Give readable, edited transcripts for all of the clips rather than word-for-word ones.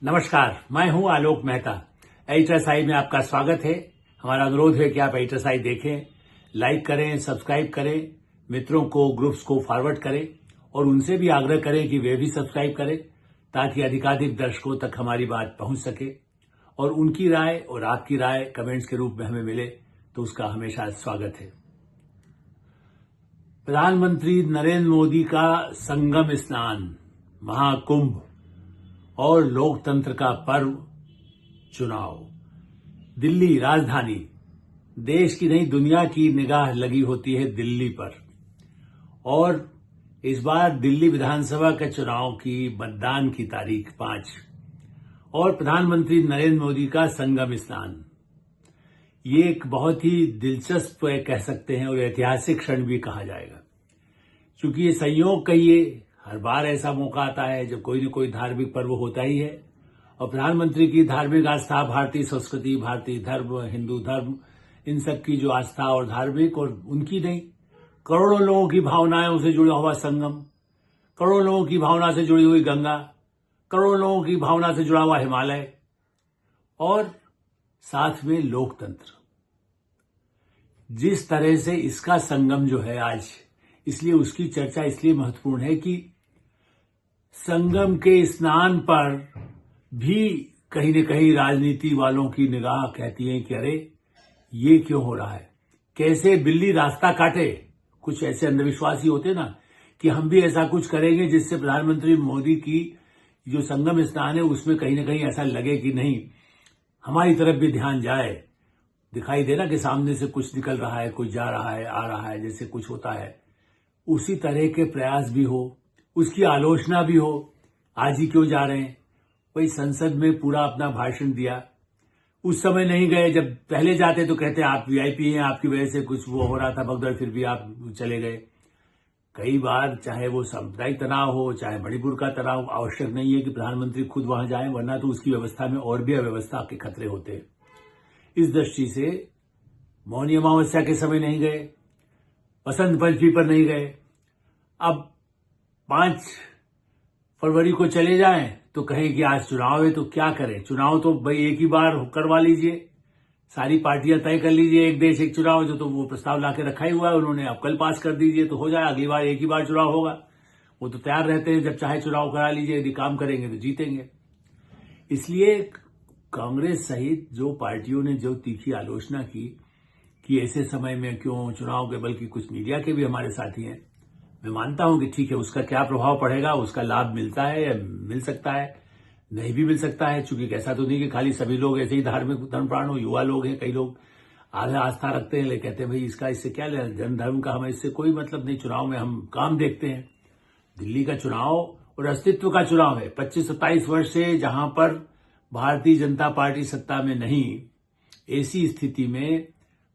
नमस्कार, मैं हूं आलोक मेहता। एडिटर्स में आपका स्वागत है। हमारा अनुरोध है कि आप एडिटर्स देखें, लाइक करें, सब्सक्राइब करें, मित्रों को, ग्रुप्स को फॉरवर्ड करें और उनसे भी आग्रह करें कि वे भी सब्सक्राइब करें ताकि अधिकाधिक दर्शकों तक हमारी बात पहुंच सके और उनकी राय और आपकी राय कमेंट्स के रूप में हमें मिले तो उसका हमेशा स्वागत है। प्रधानमंत्री नरेंद्र मोदी का संगम स्नान, महाकुंभ और लोकतंत्र का पर्व चुनाव। दिल्ली राजधानी, देश की नहीं दुनिया की निगाह लगी होती है दिल्ली पर और इस बार दिल्ली विधानसभा के चुनाव की मतदान की तारीख 5 और प्रधानमंत्री नरेंद्र मोदी का संगम स्नान। ये एक बहुत ही दिलचस्प कह सकते हैं और ऐतिहासिक क्षण भी कहा जाएगा, क्योंकि ये संयोग कहिए, हर बार ऐसा मौका आता है जब कोई न कोई धार्मिक पर्व होता ही है और प्रधानमंत्री की धार्मिक आस्था, भारतीय संस्कृति, भारतीय धर्म, हिंदू धर्म, इन सब की जो आस्था और धार्मिक और उनकी नहीं, करोड़ों लोगों की भावनाओं से जुड़ा हुआ संगम, करोड़ों लोगों की भावना से जुड़ी हुई गंगा, करोड़ों लोगों की भावना से जुड़ा हुआ हिमालय और साथ में लोकतंत्र। जिस तरह से इसका संगम जो है आज, इसलिए उसकी चर्चा इसलिए महत्वपूर्ण है कि संगम के स्नान पर भी कहीं न कहीं राजनीति वालों की निगाह कहती है कि अरे ये क्यों हो रहा है, कैसे बिल्ली रास्ता काटे। कुछ ऐसे अंधविश्वासी होते ना कि हम भी ऐसा कुछ करेंगे जिससे प्रधानमंत्री मोदी की जो संगम स्नान है उसमें कहीं न कहीं ऐसा लगे कि नहीं, हमारी तरफ भी ध्यान जाए। दिखाई दे ना कि सामने से कुछ निकल रहा है, कुछ जा रहा है, आ रहा है, जैसे कुछ होता है, उसी तरह के प्रयास भी हो, उसकी आलोचना भी हो। आज ही क्यों जा रहे हैं? वही संसद में पूरा अपना भाषण दिया, उस समय नहीं गए। जब पहले जाते तो कहते आप वीआईपी हैं, आपकी वजह से कुछ वो हो रहा था भगदड़, फिर भी आप चले गए। कई बार चाहे वो सांप्रदायिक तनाव हो, चाहे मणिपुर का तनाव, आवश्यक नहीं है कि प्रधानमंत्री खुद वहां जाएं, वरना तो उसकी व्यवस्था में और भी अव्यवस्था के खतरे होते हैं। इस दृष्टि से मौनी अमावस्या के समय नहीं गए, बसंत पंचमी पर नहीं गए। अब 5 फरवरी को चले जाएं तो कहें कि आज चुनाव है तो क्या करें। चुनाव तो भाई एक ही बार करवा लीजिए, सारी पार्टियां तय कर लीजिए, एक देश एक चुनाव, जो तो वो प्रस्ताव लाके रखा ही हुआ है उन्होंने, अब कल पास कर दीजिए तो हो जाए। अगली बार एक ही बार चुनाव होगा, वो तो तैयार रहते हैं, जब चाहे चुनाव करा लीजिए, यदि काम करेंगे तो जीतेंगे। इसलिए कांग्रेस सहित जो पार्टियों ने जो तीखी आलोचना की कि ऐसे समय में क्यों चुनाव के, बल्कि कुछ मीडिया के भी हमारे साथी हैं, मैं मानता हूं कि ठीक है, उसका क्या प्रभाव पड़ेगा, उसका लाभ मिलता है या मिल सकता है, नहीं भी मिल सकता है, चूंकि ऐसा तो नहीं कि खाली सभी लोग ऐसे ही धार्मिक धर्मप्राण हो। युवा लोग हैं, कई लोग आधा आस्था रखते हैं, लेकिन कहते हैं भाई इसका इससे क्या लेना, जन धर्म का हमें इससे कोई मतलब नहीं, चुनाव में हम काम देखते हैं। दिल्ली का चुनाव और अस्तित्व का चुनाव है। 25-27 वर्ष से जहां पर भारतीय जनता पार्टी सत्ता में नहीं, ऐसी स्थिति में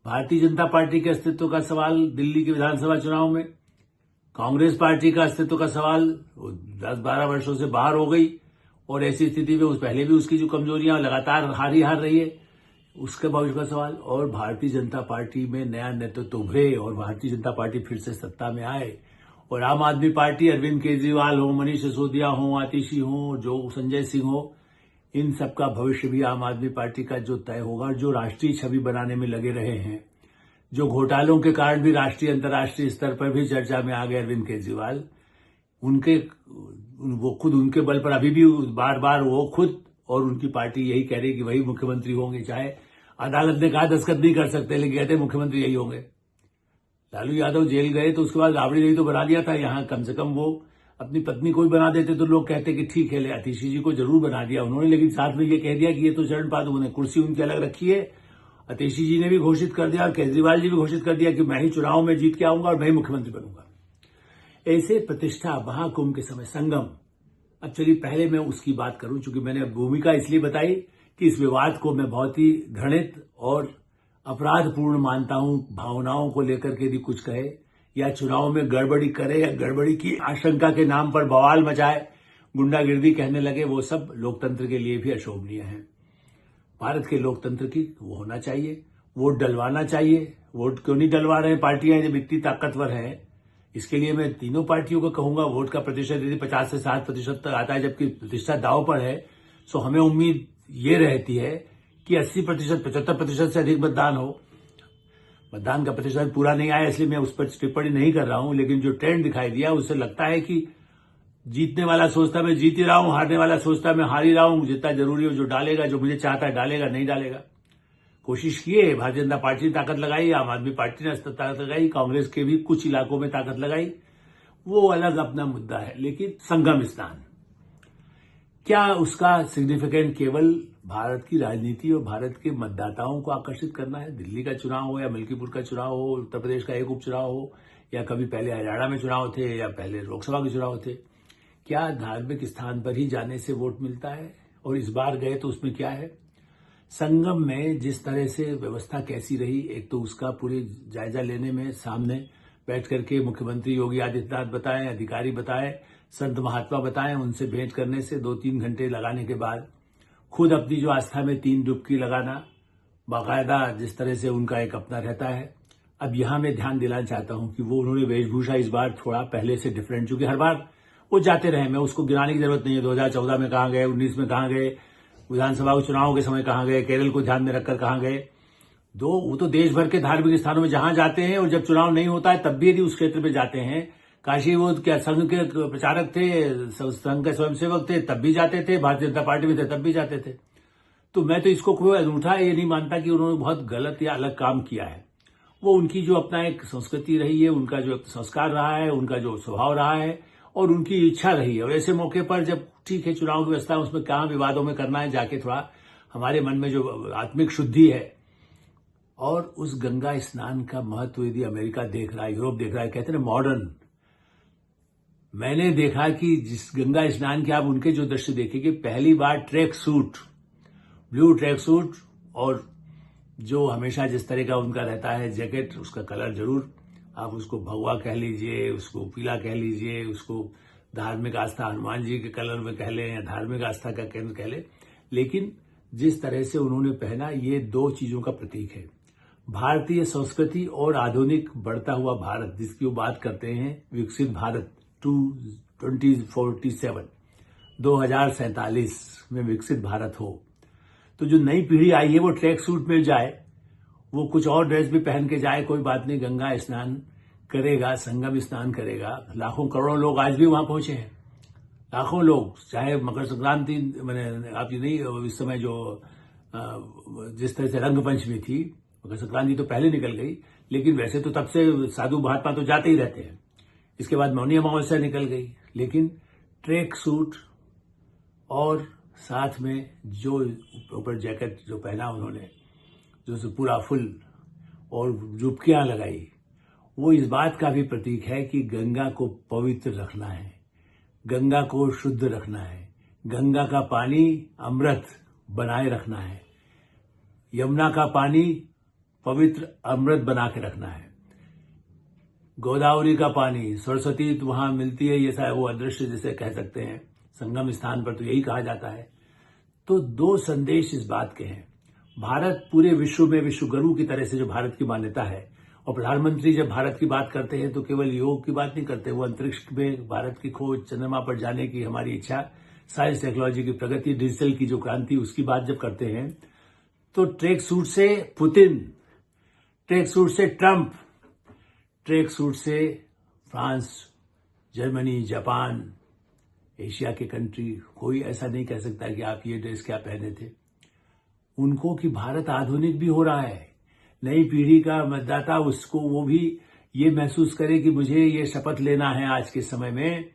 भारतीय जनता पार्टी के अस्तित्व का सवाल दिल्ली के विधानसभा चुनाव में, कांग्रेस पार्टी का अस्तित्व का सवाल 10-12 वर्षों से बाहर हो गई और ऐसी स्थिति में उस पहले भी उसकी जो कमजोरियां लगातार हार रही है, उसके भविष्य का सवाल। और भारतीय जनता पार्टी में नया नेतृत्व उभरे और भारतीय जनता पार्टी फिर से सत्ता में आए और आम आदमी पार्टी, अरविंद केजरीवाल हो, मनीष सिसोदिया हो, आतिशी हो, जो संजय सिंह हो, इन सबका भविष्य भी आम आदमी पार्टी का जो तय होगा, जो राष्ट्रीय छवि बनाने में लगे रहे हैं, जो घोटालों के कारण भी राष्ट्रीय अंतर्राष्ट्रीय स्तर पर भी चर्चा में आ गए अरविंद केजरीवाल, वो खुद उनके बल पर अभी भी बार बार वो खुद और उनकी पार्टी यही कह रही कि वही मुख्यमंत्री होंगे। चाहे अदालत ने कहा दस्तखत नहीं कर सकते, लेकिन कहते मुख्यमंत्री यही होंगे। लालू यादव जेल गए तो उसके बाद राबड़ी देवी तो बना दिया था, यहां कम से कम वो अपनी पत्नी को भी बना देते तो लोग कहते कि ठीक है, आतिशी जी को जरूर बना दिया उन्होंने, लेकिन साथ में ये कह दिया कि ये तो चरण पादुका, उन्होंने कुर्सी उनकी अलग रखी है। आतिशी जी ने भी घोषित कर दिया और केजरीवाल जी भी घोषित कर दिया कि मैं ही चुनाव में जीत के आऊंगा और मैं ही मुख्यमंत्री बनूंगा। ऐसे प्रतिष्ठा महाकुंभ के समय संगम। अब चलिए पहले मैं उसकी बात करूं, चूंकि मैंने भूमिका इसलिए बताई कि इस विवाद को मैं बहुत ही घृणित और अपराधपूर्ण मानता हूं। भावनाओं को लेकर के यदि कुछ कहे या चुनाव में गड़बड़ी करे या गड़बड़ी की आशंका के नाम पर बवाल मचाए, गुंडागिर्दी कहने लगे, वो सब लोकतंत्र के लिए भी अशोभनीय है। भारत के लोकतंत्र की वो होना चाहिए, वोट डलवाना चाहिए। वोट क्यों नहीं डलवा रहे हैं पार्टियां जब इतनी ताकतवर है? इसके लिए मैं तीनों पार्टियों को कहूंगा, वोट का प्रतिशत यदि 50 से 60% तक आता है, जबकि प्रतिष्ठा दांव पर है, सो हमें उम्मीद ये रहती है कि 80%, 75% से अधिक मतदान हो। मतदान का प्रतिशत पूरा नहीं आया इसलिए मैं उस पर टिप्पणी नहीं कर रहा हूं, लेकिन जो ट्रेंड दिखाई दिया उससे लगता है कि जीतने वाला सोचता मैं जीत ही रहा हूं, हारने वाला सोचता मैं हार ही रहा हूं। जितना जरूरी हो जो डालेगा, जो मुझे चाहता है डालेगा, नहीं डालेगा। कोशिश किए, भारतीय जनता पार्टी ने ताकत लगाई, आम आदमी पार्टी ने ताकत लगाई, कांग्रेस के भी कुछ इलाकों में ताकत लगाई, वो अलग अपना मुद्दा है। लेकिन संगम स्नान, क्या उसका सिग्निफिकेंट केवल भारत की राजनीति और भारत के मतदाताओं को आकर्षित करना है? दिल्ली का चुनाव हो या मिल्कीपुर का चुनाव हो, उत्तर प्रदेश का एक उपचुनाव हो, या कभी पहले हरियाणा में चुनाव थे, या पहले लोकसभा के चुनाव थे, क्या धार्मिक स्थान पर ही जाने से वोट मिलता है? और इस बार गए तो उसमें क्या है? संगम में जिस तरह से व्यवस्था कैसी रही, एक तो उसका पूरी जायजा लेने में सामने बैठ करके मुख्यमंत्री योगी आदित्यनाथ बताएं, अधिकारी बताएं, संत महात्मा बताएं, उनसे भेंट करने से 2-3 घंटे लगाने के बाद खुद अपनी जो आस्था में 3 डुबकी लगाना, बाकायदा जिस तरह से उनका एक अपना रहता है। अब यहां मैं ध्यान दिलाना चाहता हूं कि वो उन्होंने वेशभूषा इस बार थोड़ा पहले से डिफरेंट, चूंकि हर बार वो जाते रहे, मैं उसको गिनाने की जरूरत नहीं है। 2014 में कहां गए, 19 में कहां गए, विधानसभा चुनाव के समय कहां गए, केरल को ध्यान में रखकर कहां गए। वो तो देश भर के धार्मिक स्थानों में जहां जाते हैं, और जब चुनाव नहीं होता है तब भी यदि उस क्षेत्र में जाते हैं। काशी वो क्या संघ के प्रचारक थे, संघ के स्वयंसेवक थे, तब भी जाते थे, भारतीय जनता पार्टी में थे तब भी जाते थे। तो मैं तो इसको कोई अनूठा ये नहीं मानता कि उन्होंने बहुत गलत या अलग काम किया है। वो उनकी जो अपना एक संस्कृति रही है, उनका जो संस्कार रहा है, उनका जो स्वभाव रहा है, और उनकी इच्छा रही है। और ऐसे मौके पर जब ठीक है चुनाव की व्यवस्था, उसमें कहां विवादों में करना है, जाके थोड़ा हमारे मन में जो आत्मिक शुद्धि है, और उस गंगा स्नान का महत्व यदि अमेरिका देख रहा है, यूरोप देख रहा है, कहते हैं मॉडर्न। मैंने देखा कि जिस गंगा स्नान के आप उनके जो दृश्य देखेंगे, पहली बार track suit, blue track suit, और जो हमेशा जिस तरह का उनका रहता है जैकेट, उसका कलर जरूर, आप उसको भगवा कह लीजिए, उसको पीला कह लीजिए, उसको धार्मिक आस्था हनुमान जी के कलर में कह लें, या धार्मिक आस्था का केंद्र कह लें, लेकिन जिस तरह से उन्होंने पहना, ये 2 चीजों का प्रतीक है। भारतीय संस्कृति और आधुनिक बढ़ता हुआ भारत, जिसकी वो बात करते हैं, विकसित भारत 2047 में विकसित भारत हो, तो जो नई पीढ़ी आई है वो ट्रैक सूट में जाए, वो कुछ और ड्रेस भी पहन के जाए, कोई बात नहीं, गंगा स्नान करेगा, संगम स्नान करेगा। लाखों करोड़ों लोग आज भी वहां पहुंचे हैं, लाखों लोग, चाहे मकर संक्रांति, मैंने आप ये नहीं, इस समय जो जिस तरह से रंग पंचमी थी, मकर संक्रांति तो पहले निकल गई, लेकिन वैसे तो तब से साधु महात्मा तो जाते ही रहते हैं। इसके बाद मौनी अमावस्या निकल गई, लेकिन ट्रैक सूट और साथ में जो ऊपर जैकेट जो पहना उन्होंने, जो पूरा फुल, और डुबकियां लगाई, वो इस बात का भी प्रतीक है कि गंगा को पवित्र रखना है, गंगा को शुद्ध रखना है, गंगा का पानी अमृत बनाए रखना है, यमुना का पानी पवित्र अमृत बना के रखना है, गोदावरी का पानी, सरस्वती तो वहां मिलती है, ये शायद वो अदृश्य जिसे कह सकते हैं, संगम स्थान पर तो यही कहा जाता है। तो 2 संदेश इस बात के हैं। भारत पूरे विश्व में विश्व गुरु की तरह से जो भारत की मान्यता है, और प्रधानमंत्री जब भारत की बात करते हैं तो केवल योग की बात नहीं करते, वो अंतरिक्ष में भारत की खोज, चंद्रमा पर जाने की हमारी इच्छा, साइंस टेक्नोलॉजी की प्रगति, डिजिटल की जो क्रांति, उसकी बात जब करते हैं, तो ट्रैक सूट से पुतिन, ट्रैक सूट से ट्रंप, ट्रैक सूट से फ्रांस, जर्मनी, जापान, एशिया के कंट्री, कोई ऐसा नहीं कह सकता कि आप ये ड्रेस क्या पहने थे। उनको कि भारत आधुनिक भी हो रहा है, नई पीढ़ी का मतदाता, उसको वो भी ये महसूस करे कि मुझे ये शपथ लेना है आज के समय में,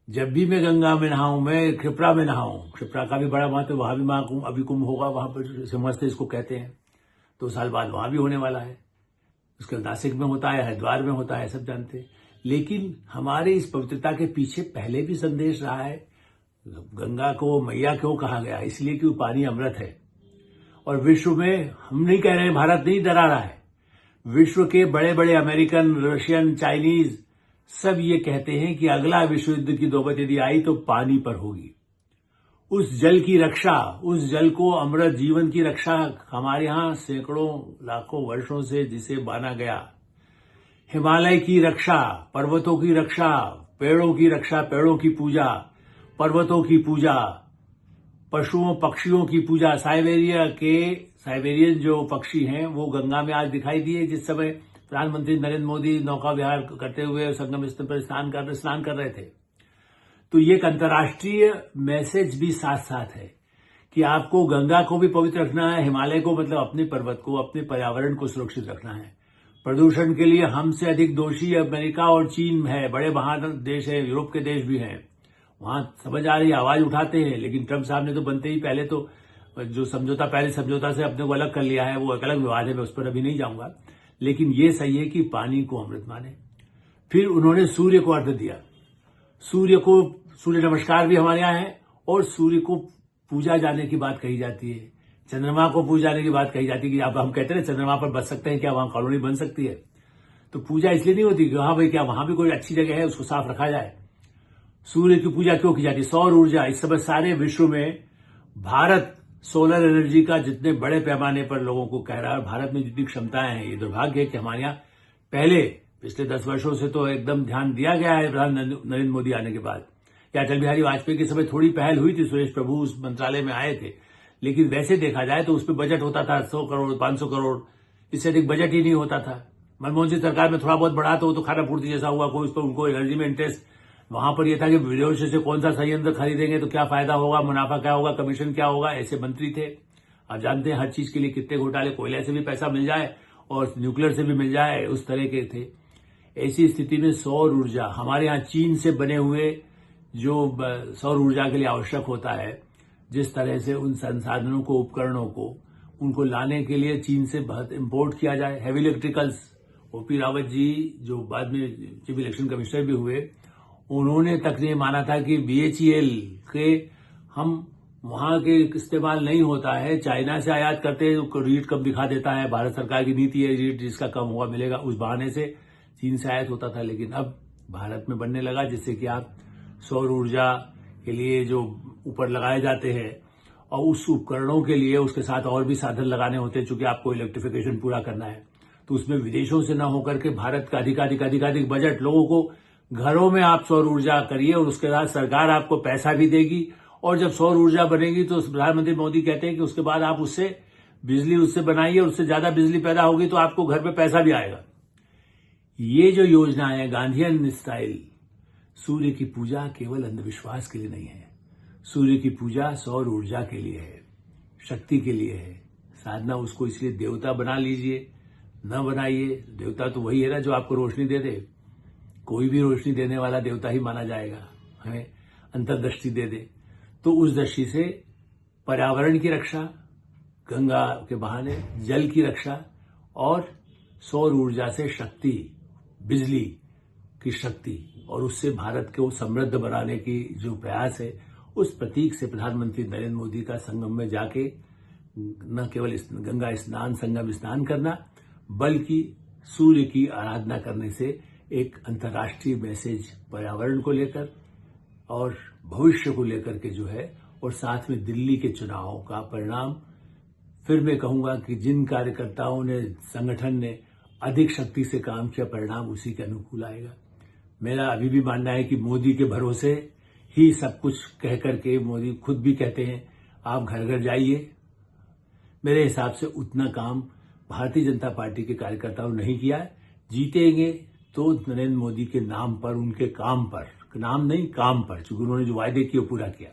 जब भी मैं गंगा में नहाऊं, मैं क्षिप्रा में नहाऊं। क्षिप्रा का भी बड़ा महत्व, वहां भी महाकुंभ, अभी कुंभ होगा, वहां पर सिंहस्थ इसको कहते हैं, 2 साल बाद वहां भी होने वाला है। उसके नासिक में होता है, हरिद्वार में होता है, सब जानते हैं। लेकिन हमारे इस पवित्रता के पीछे पहले भी संदेश रहा है। गंगा को मैया क्यों कहा गया? इसलिए कि वो पानी अमृत है, और विश्व में, हम नहीं कह रहे हैं, भारत नहीं डरा रहा है, विश्व के बड़े बड़े अमेरिकन, रशियन, चाइनीज सब ये कहते हैं कि अगला विश्व युद्ध की नौबत यदि आई तो पानी पर होगी। उस जल की रक्षा, उस जल को अमृत जीवन की रक्षा हमारे यहां सैकड़ों लाखों वर्षों से जिसे माना गया, हिमालय की रक्षा, पर्वतों की रक्षा, पेड़ों की रक्षा, पेड़ों की पूजा, पर्वतों की पूजा, पशुओं पक्षियों की पूजा, साइबेरियन जो पक्षी हैं वो गंगा में आज दिखाई दिए। जिस समय प्रधानमंत्री नरेंद्र मोदी नौका विहार करते हुए संगम स्थल पर स्नान कर रहे थे, तो ये एक अंतर्राष्ट्रीय मैसेज भी साथ साथ है कि आपको गंगा को भी पवित्र रखना है, हिमालय को मतलब अपने पर्वत को, अपने पर्यावरण को सुरक्षित रखना है। प्रदूषण के लिए हमसे अधिक दोषी अमेरिका और चीन है, बड़े महान देश है, यूरोप के देश भी हैं। वहां समझ आ रही है, आवाज उठाते हैं, लेकिन ट्रंप साहब ने तो बनते ही पहले तो जो समझौता पैरिस समझौता से अपने को अलग कर लिया है, वो एक अलग विवाद है, मैं उस पर अभी नहीं जाऊंगा। लेकिन ये सही है कि पानी को अमृत माने। फिर उन्होंने सूर्य को अर्घ्य दिया। सूर्य नमस्कार भी हमारे यहाँ है और सूर्य को पूजा जाने की बात कही जाती है। चंद्रमा को पूजा जाने की बात कही जाती है कि आप हम कहते हैं चंद्रमा पर बच सकते हैं क्या, वहां कॉलोनी बन सकती है। तो पूजा इसलिए नहीं होती कि हाँ भाई क्या वहां भी कोई अच्छी जगह है, उसको साफ रखा जाए। सूर्य की पूजा क्यों की जाती है? सौर ऊर्जा। इस समय सारे विश्व में भारत सोलर एनर्जी का जितने बड़े पैमाने पर लोगों को कह रहा है, भारत में जितनी क्षमताएं हैं, ये दुर्भाग्य है कि हमारे यहाँ पहले पिछले 10 वर्षों से तो एकदम ध्यान दिया गया है प्रधानमंत्री नरेंद्र मोदी आने के बाद। या अटल बिहारी वाजपेयी के समय थोड़ी पहल हुई थी, सुरेश प्रभु उस मंत्रालय में आए थे, लेकिन वैसे देखा जाए तो उस पर बजट होता था 100 करोड़ 500 करोड़, इससे अधिक बजट ही नहीं होता था। मनमोहन सिंह सरकार में थोड़ा बहुत बढ़ा तो खाना पूर्ति जैसा हुआ, कोई उस पर उनको एनर्जी में इंटरेस्ट। वहां पर यह था कि विदेशों से कौन सा संयंत्र खरीदेंगे तो क्या फायदा होगा, मुनाफा क्या होगा, कमीशन क्या होगा, ऐसे मंत्री थे। आप जानते हैं हर चीज के लिए कितने घोटाले, कोयले से भी पैसा मिल जाए और न्यूक्लियर से भी मिल जाए, उस तरह के थे। ऐसी स्थिति में सौर ऊर्जा, हमारे यहाँ चीन से बने हुए जो सौर ऊर्जा के लिए आवश्यक होता है, जिस तरह से उन संसाधनों को, उपकरणों को उनको लाने के लिए चीन से बहुत इंपोर्ट किया जाए। Heavy electricals, OP Rawat ji जो बाद में चीफ इलेक्शन कमिश्नर भी हुए, उन्होंने तक ये माना था कि BHEL के हम वहां के इस्तेमाल नहीं होता है, चाइना से आयात करते हैं, रीट कम दिखा देता है, भारत सरकार की नीति है रीट जिसका कम हुआ मिलेगा, उस बहाने से चीन से आयात होता था। लेकिन अब भारत में बनने लगा, जिससे कि आप सौर ऊर्जा के लिए जो ऊपर लगाए जाते हैं और उस उपकरणों के लिए उसके साथ और भी साधन लगाने होते हैं, चूंकि आपको इलेक्ट्रिफिकेशन पूरा करना है, तो उसमें विदेशों से न होकर के भारत का अधिकाधिक बजट, लोगों को घरों में आप सौर ऊर्जा करिए और उसके बाद सरकार आपको पैसा भी देगी। और जब सौर ऊर्जा बनेगी तो प्रधानमंत्री मोदी कहते हैं कि उसके बाद आप बिजली उससे बनाइए और उससे ज्यादा बिजली पैदा होगी तो आपको घर पे पैसा भी आएगा। ये जो योजना है गांधीयन स्टाइल, सूर्य की पूजा केवल अंधविश्वास के लिए नहीं है। सूर्य की पूजा सौर ऊर्जा के लिए है, शक्ति के लिए है। साधना उसको इसलिए देवता बना लीजिए, न बनाइए। देवता तो वही है ना जो आपको रोशनी दे दे। कोई भी रोशनी देने वाला देवता ही माना जाएगा, हमें अंतर्दृष्टि दे दे। तो उस दृष्टि से पर्यावरण की रक्षा, गंगा के बहाने जल की रक्षा और सौर ऊर्जा से शक्ति, बिजली की शक्ति, और उससे भारत को समृद्ध बनाने की जो प्रयास है, उस प्रतीक से प्रधानमंत्री नरेंद्र मोदी का संगम में जाके न केवल गंगा स्नान, संगम स्नान करना, बल्कि सूर्य की आराधना करने से एक अंतर्राष्ट्रीय मैसेज पर्यावरण को लेकर और भविष्य को लेकर के जो है, और साथ में दिल्ली के चुनावों का परिणाम, फिर मैं कहूंगा कि जिन कार्यकर्ताओं ने, संगठन ने अधिक शक्ति से काम किया, परिणाम उसी के अनुकूल आएगा। मेरा अभी भी मानना है कि मोदी के भरोसे ही सब कुछ कह करके, मोदी खुद भी कहते हैं आप घर घर जाइए। मेरे हिसाब से उतना काम भारतीय जनता पार्टी के कार्यकर्ताओं ने नहीं किया है। जीतेंगे तो नरेंद्र मोदी के नाम पर, उनके काम पर, नाम नहीं काम पर, चूंकि उन्होंने जो वायदे किए वो पूरा किया।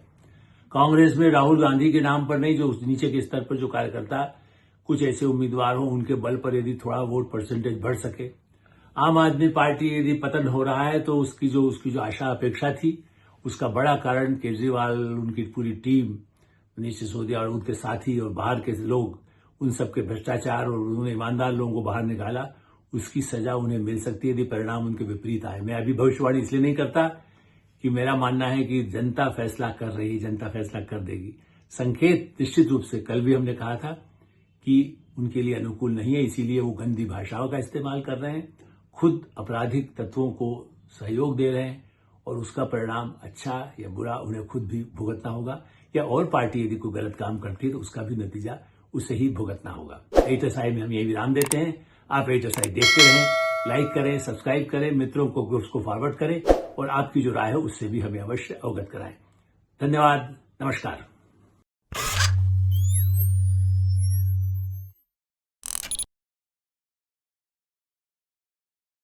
कांग्रेस में राहुल गांधी के नाम पर नहीं, जो नीचे के स्तर पर जो कार्यकर्ता, कुछ ऐसे उम्मीदवार हो, उनके बल पर यदि थोड़ा वोट परसेंटेज बढ़ सके। आम आदमी पार्टी यदि पतन हो रहा है तो उसकी जो आशा अपेक्षा थी, उसका बड़ा कारण केजरीवाल, उनकी पूरी टीम, मनीष सिसोदिया और उनके साथी और बाहर के लोग, उन सबके भ्रष्टाचार, और उन्होंने ईमानदार लोगों को बाहर निकाला, उसकी सजा उन्हें मिल सकती है यदि परिणाम उनके विपरीत आए। मैं अभी भविष्यवाणी इसलिए नहीं करता कि मेरा मानना है कि जनता फैसला कर रही, जनता फैसला कर देगी। संकेत निश्चित रूप से, कल भी हमने कहा था कि उनके लिए अनुकूल नहीं है, इसीलिए वो गंदी भाषाओं का इस्तेमाल कर रहे हैं, खुद आपराधिक तत्वों को सहयोग दे रहे हैं, और उसका परिणाम अच्छा या बुरा उन्हें खुद भी भुगतना होगा, या और पार्टी यदि कोई गलत काम करती है तो उसका भी नतीजा उसे ही भुगतना होगा। एटसाई में हम यही विराम देते हैं। आप एटसाई देखते रहें, लाइक करें, सब्सक्राइब करें, मित्रों को, ग्रुप्स को फॉरवर्ड करें, और आपकी जो राय है उससे भी हमें अवश्य अवगत कराएं। धन्यवाद, नमस्कार।